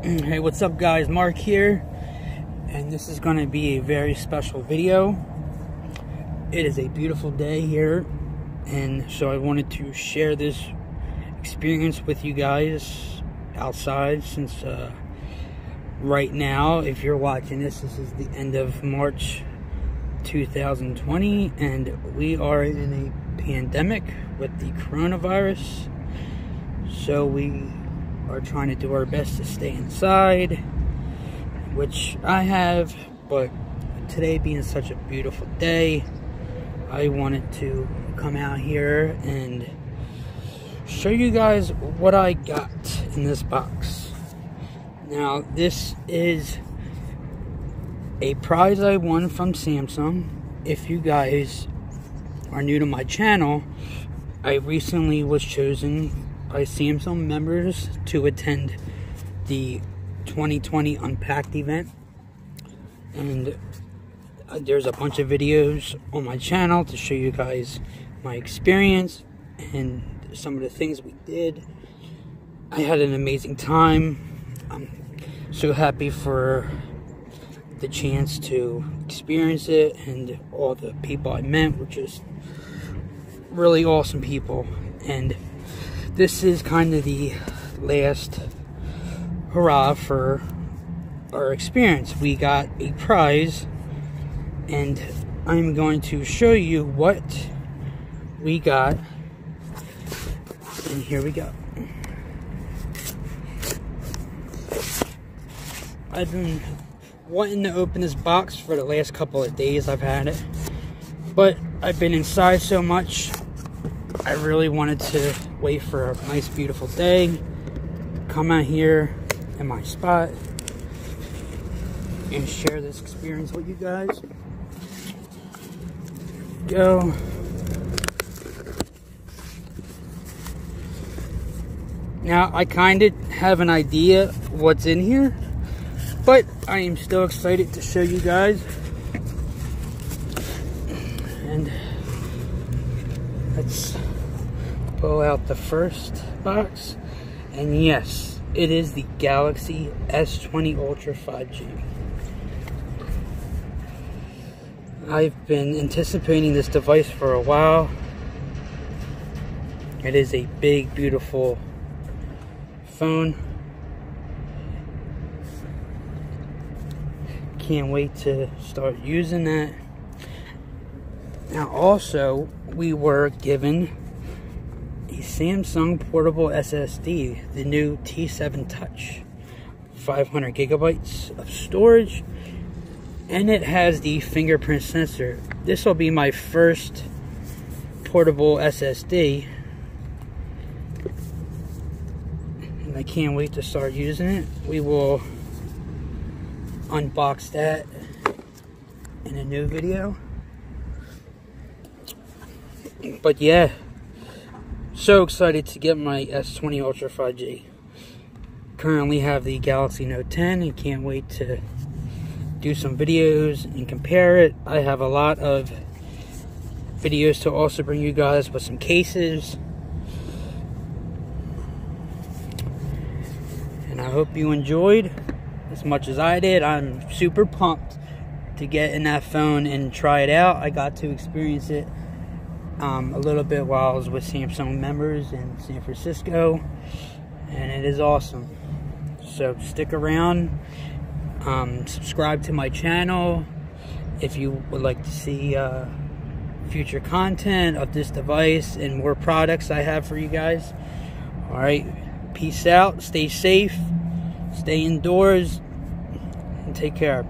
Hey, what's up guys, Mark here, and this is going to be a very special video. It is a beautiful day here, and so I wanted to share this experience with you guys outside, since right now, if you're watching this is the end of March 2020, and we are in a pandemic with the coronavirus. So we are trying to do our best to stay inside, which I have, but today being such a beautiful day, I wanted to come out here and show you guys what I got in this box. Now, this is a prize I won from Samsung. If you guys are new to my channel, I recently was chosen by Samsung members to attend the 2020 Unpacked event, and there's a bunch of videos on my channel to show you guys my experience and some of the things we did. I had an amazing time. I'm so happy for the chance to experience it, and all the people I met were just really awesome people. And this is kind of the last hurrah for our experience. We got a prize, and I'm going to show you what we got. And here we go. I've been wanting to open this box for the last couple of days I've had it, but I've been inside so much, I really wanted to wait for a nice beautiful day, come out here in my spot and share this experience with you guys. Go. Now, I kind of have an idea what's in here, but I am still excited to show you guys. And let's pull out the first box. And yes, it is the Galaxy S20 Ultra 5G. I've been anticipating this device for a while. It is a big, beautiful phone. Can't wait to start using that. Now, also, we were given a Samsung Portable SSD, the new T7 Touch, 500 gigabytes of storage, and it has the fingerprint sensor. This will be my first portable SSD, and I can't wait to start using it. We will unbox that in a new video. But yeah, so excited to get my S20 Ultra 5G. Currently have the Galaxy Note10 and can't wait to do some videos and compare it. I have a lot of videos to also bring you guys with some cases. And I hope you enjoyed as much as I did. I'm super pumped to get in that phone and try it out. I got to experience it a little bit while I was with Samsung members in San Francisco, and it is awesome. So stick around, subscribe to my channel if you would like to see future content of this device and more products I have for you guys. Alright, peace out, stay safe, stay indoors, and take care.